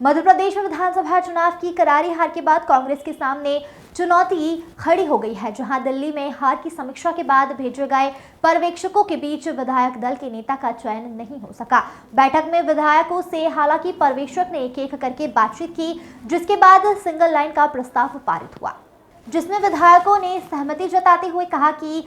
मध्य प्रदेश में विधानसभा चुनाव की करारी हार के बाद कांग्रेस के सामने चुनौती खड़ी हो गई है, जहां दिल्ली में हार की समीक्षा के बाद भेजे गए पर्यवेक्षकों के बीच विधायक दल के नेता का चयन नहीं हो सका। बैठक में विधायकों से हालांकि पर्यवेक्षक ने एक-एक करके बातचीत की, जिसके बाद सिंगल लाइन का प्रस्ताव पारित हुआ, जिसमें विधायकों ने सहमति जताते हुए कहा कि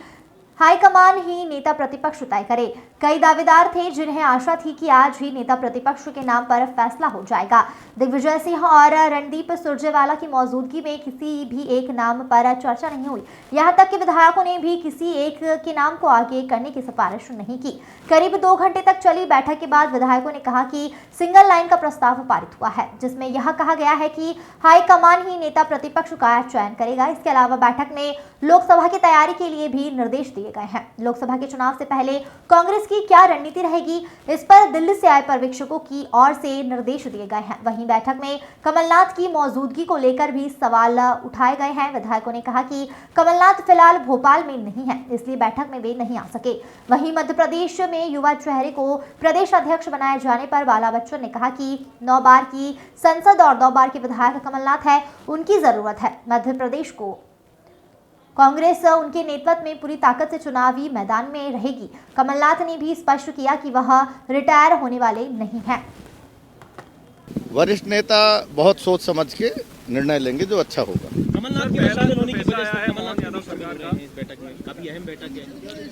हाईकमान ही नेता प्रतिपक्ष तय करे। कई दावेदार थे जिन्हें आशा थी कि आज ही नेता प्रतिपक्ष के नाम पर फैसला हो जाएगा। दिग्विजय सिंह और रणदीप सुरजेवाला की मौजूदगी में किसी भी एक नाम पर चर्चा नहीं हुई। यहां तक कि विधायकों ने भी किसी एक के नाम को आगे करने की सिफारिश नहीं की। करीब 2 घंटे तक चली बैठक के बाद विधायकों ने कहा कि सिंगल लाइन का प्रस्ताव पारित हुआ है, जिसमें यह कहा गया है कि हाईकमान ही नेता प्रतिपक्ष का चयन करेगा। इसके अलावा बैठक में लोकसभा की तैयारी के लिए भी निर्देश दिए गए हैं। लोकसभा के चुनाव से पहले कांग्रेस की क्या रणनीति रहेगी, इस पर दिल्ली से आए पर्यवेक्षकों की ओर से निर्देश दिए गए हैं। वहीं बैठक में कमलनाथ की मौजूदगी को लेकर भी सवाल उठाए गए हैं। विधायकों ने कहा कि कमलनाथ फिलहाल भोपाल में नहीं है, इसलिए बैठक में वे नहीं आ सके। वहीं मध्य प्रदेश में युवा चेहरे को प्रदेश अध्यक्ष बनाए जाने पर बाला बच्चन ने कहा कि 9 बार की संसद और 2 बार के विधायक कमलनाथ है, उनकी जरूरत है। मध्य प्रदेश को कांग्रेस उनके नेतृत्व में पूरी ताकत से चुनावी मैदान में रहेगी। कमलनाथ ने भी स्पष्ट किया कि वह रिटायर होने वाले नहीं हैं। वरिष्ठ नेता बहुत सोच समझ के निर्णय लेंगे जो अच्छा होगा। कमलनाथ के शामिल होने की वजह से कमलनाथ यादव सरकार का इस बैठक में काफी अहम बैठक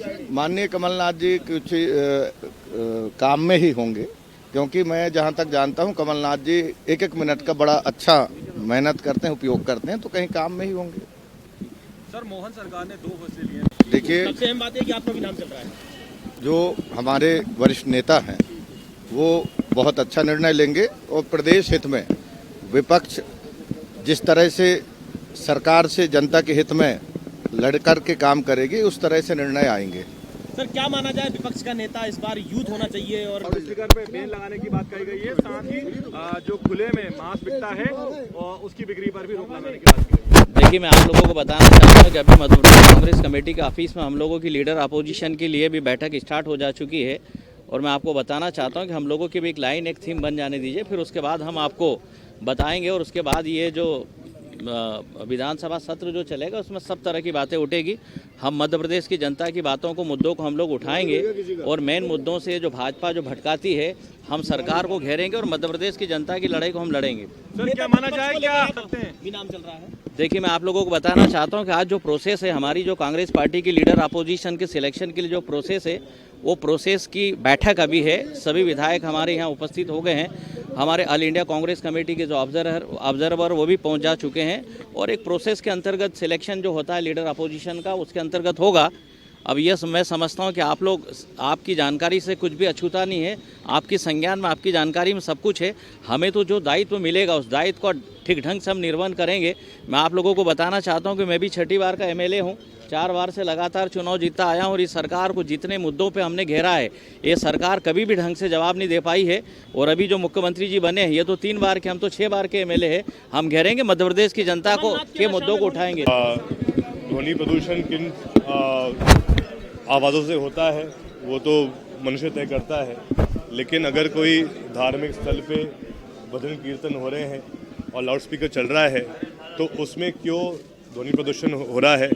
है। माननीय कमलनाथ जी कुछ काम में ही होंगे, क्योंकि मैं जहां तक जानता हूं कमलनाथ जी एक मिनट का बड़ा अच्छा मेहनत करते हैं, उपयोग करते हैं, तो कहीं काम में ही होंगे। सर, मोहन सरकार ने 2 फैसले लिए। देखिए, सबसे अहम बात है कि आपका भी नाम चल रहा है। जो हमारे वरिष्ठ नेता हैं वो बहुत अच्छा निर्णय लेंगे और प्रदेश हित में विपक्ष जिस तरह से सरकार से जनता के हित में लड़कर के काम करेगी, उस तरह से निर्णय आएंगे। सर, क्या माना जाए, विपक्ष का नेता इस बार यूथ होना चाहिए और स्पीकर पे बैन लगाने की बात कही गई है, साथ ही जो खुले में मांस बिकता है और उसकी बिक्री पर भी रोक लगाने की बात की गई है। देखिए, मैं आप लोगों को बताना चाहता हूँ कि अभी मध्य प्रदेश कांग्रेस कमेटी के ऑफिस में हम लोगों की लीडर अपोजिशन के लिए भी बैठक स्टार्ट हो जा चुकी है और मैं आपको बताना चाहता हूँ कि हम लोगों की भी एक लाइन, एक थीम बन जाने दीजिए, फिर उसके बाद हम आपको बताएंगे और उसके बाद ये जो विधानसभा सत्र जो चलेगा उसमें सब तरह की बातें उठेगी। हम मध्य प्रदेश की जनता की बातों को, मुद्दों को हम लोग उठाएंगे और मेन मुद्दों से जो भाजपा जो भटकाती है, हम सरकार को घेरेंगे और मध्य प्रदेश की जनता की लड़ाई को हम लड़ेंगे। सर, क्या माना जाए, क्या भी नाम चल रहा है? देखिए, मैं आप लोगों को बताना चाहता हूं कि आज जो प्रोसेस है, हमारी जो कांग्रेस पार्टी की लीडर अपोजिशन के सिलेक्शन के लिए जो प्रोसेस है, वो प्रोसेस की बैठक अभी है। सभी विधायक हमारे यहाँ उपस्थित हो गए हैं। हमारे ऑल इंडिया कांग्रेस कमेटी के जो ऑब्जर्वर वो भी पहुंच जा चुके हैं और एक प्रोसेस के अंतर्गत सिलेक्शन जो होता है लीडर अपोजिशन का, उसके अंतर्गत होगा। अब ये मैं समझता हूँ कि आप लोग, आपकी जानकारी से कुछ भी अछूता नहीं है, आपकी संज्ञान में, आपकी जानकारी में सब कुछ है। हमें तो जो दायित्व मिलेगा उस दायित्व को ठीक ढंग से हम निर्वहन करेंगे। मैं आप लोगों को बताना चाहता हूँ कि मैं भी 6ठी बार का MLA हूँ, 4 बार से लगातार चुनाव जीतता आया हूँ और इस सरकार को जितने मुद्दों पे हमने घेरा है, ये सरकार कभी भी ढंग से जवाब नहीं दे पाई है। और अभी जो मुख्यमंत्री जी बने हैं, ये तो 3 बार के, हम तो 6 बार के MLA है। हम घेरेंगे, मध्य प्रदेश की जनता को के मुद्दों को उठाएंगे। ध्वनि प्रदूषण किन आवाज़ों से होता है वो तो मनुष्य तय करता है, लेकिन अगर कोई धार्मिक स्थल पे भजन कीर्तन हो रहे हैं और लाउड स्पीकर चल रहा है तो उसमें क्यों ध्वनि प्रदूषण हो रहा है,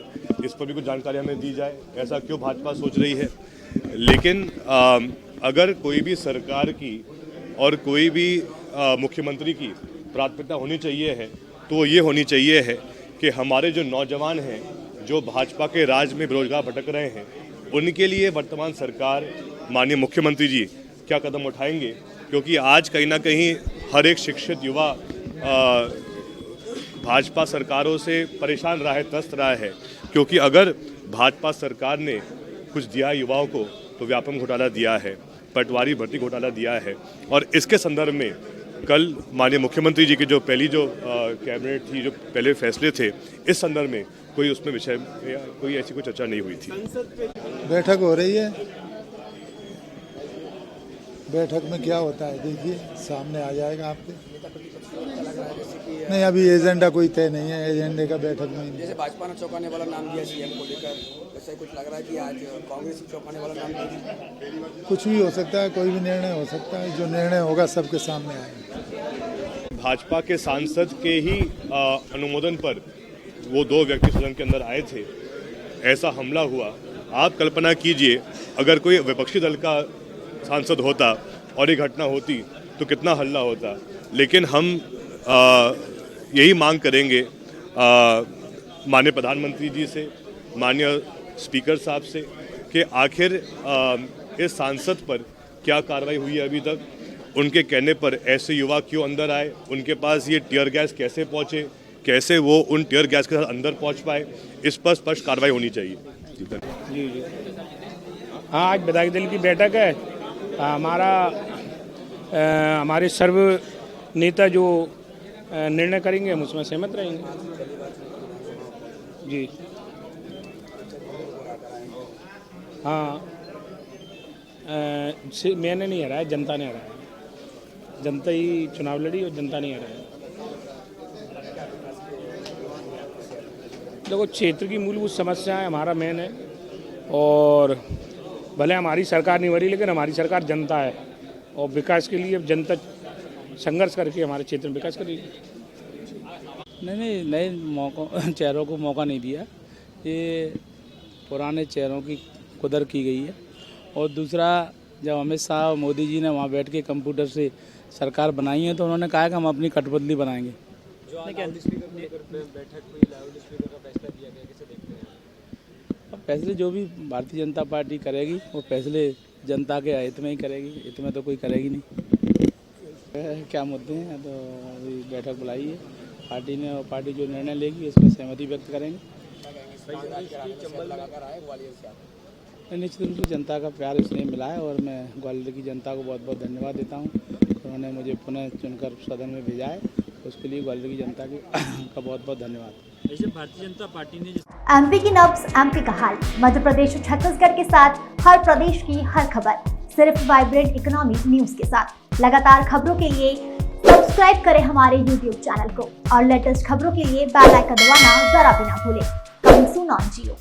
इस पर भी कुछ जानकारी हमें दी जाए। ऐसा क्यों भाजपा सोच रही है? लेकिन अगर कोई भी सरकार की और कोई भी मुख्यमंत्री की प्राथमिकता होनी चाहिए है तो ये होनी चाहिए है कि हमारे जो नौजवान हैं, जो भाजपा के राज में बेरोजगार भटक रहे हैं, उनके लिए वर्तमान सरकार, माननीय मुख्यमंत्री जी क्या कदम उठाएंगे, क्योंकि आज कहीं ना कहीं हर एक शिक्षित युवा भाजपा सरकारों से परेशान रहा है, त्रस्त रहा है। क्योंकि अगर भाजपा सरकार ने कुछ दिया युवाओं को तो व्यापम घोटाला दिया है, पटवारी भर्ती घोटाला दिया है और इसके संदर्भ में कल माननीय मुख्यमंत्री जी की जो पहली जो कैबिनेट थी, जो पहले फैसले थे, इस संदर्भ में कोई उसमें विषय कोई ऐसी कोई चर्चा नहीं हुई थी। बैठक हो रही है, बैठक में क्या होता है देखिए, सामने आ जाएगा आपके। नहीं, अभी एजेंडा कोई तय नहीं है, एजेंडे का बैठक में। जैसे भाजपा ने चौंकाने वाला नाम दिया CM को लेकर, ऐसा कुछ लग रहा है कि आज कांग्रेस चौंकाने वाला नाम दिया? कुछ भी हो सकता है, कोई भी निर्णय हो सकता है, जो निर्णय होगा सबके सामने आएगा। भाजपा के सांसद के ही अनुमोदन पर वो 2 व्यक्ति सदन के अंदर आए थे, ऐसा हमला हुआ। आप कल्पना कीजिए अगर कोई विपक्षी दल का सांसद होता और ये घटना होती तो कितना हल्ला होता। लेकिन हम यही मांग करेंगे माननीय प्रधानमंत्री जी से, माननीय स्पीकर साहब से कि आखिर इस सांसद पर क्या कार्रवाई हुई है अभी तक, उनके कहने पर ऐसे युवा क्यों अंदर आए, उनके पास ये टीयर गैस कैसे पहुंचे, कैसे वो उन टीयर गैस के साथ अंदर पहुंच पाए, इस पर स्पष्ट कार्रवाई होनी चाहिए। जी। हाँ, आज विधायक दल की बैठक है। हमारे सर्व नेता जो निर्णय करेंगे हम उसमें सहमत रहेंगे। जी हाँ, मैंने नहीं हराया, जनता ने हराया। जनता ही चुनाव लड़ी और जनता नहीं हराया। देखो, क्षेत्र की मूलभूत समस्याएं हमारा मेन है, और भले हमारी सरकार नहीं बनी लेकिन हमारी सरकार जनता है, और विकास के लिए जनता संघर्ष करके हमारे क्षेत्र में विकास करेगी। नहीं, नए चेहरों को मौका नहीं दिया, ये पुराने चेहरों की कुदर की गई है। और दूसरा, जब अमित शाह और मोदी जी ने वहाँ बैठ के कंप्यूटर से सरकार बनाई है तो उन्होंने कहा कि हम अपनी कटबदली बनाएंगे। अब फैसले जो भी भारतीय जनता पार्टी करेगी वो फैसले जनता के हित में ही करेगी, हित में तो कोई करेगी नहीं। क्या मुद्दे हैं, तो अभी बैठक बुलाई है पार्टी ने, और पार्टी जो निर्णय लेगी इसमें सहमति व्यक्त करेंगे। निश्चित रूप से जनता का प्यार इसलिए मिला है, और मैं ग्वालियर की जनता को बहुत बहुत धन्यवाद देता हूँ। उन्होंने मुझे पुनः चुनकर सदन में भेजा है, उसके लिए ग्वालियर की जनता का बहुत बहुत धन्यवाद। जैसे भारतीय जनता पार्टी ने एमपी की नब्ज, एमपी का हाल, मध्य प्रदेश और छत्तीसगढ़ के साथ हर प्रदेश की हर खबर, सिर्फ वाइब्रेंट इकोनॉमी न्यूज के साथ। लगातार खबरों के लिए सब्सक्राइब करें हमारे YouTube चैनल को, और लेटेस्ट खबरों के लिए बेल आइकन दबाना जरा भी ना भूलें। Coming soon on Jio.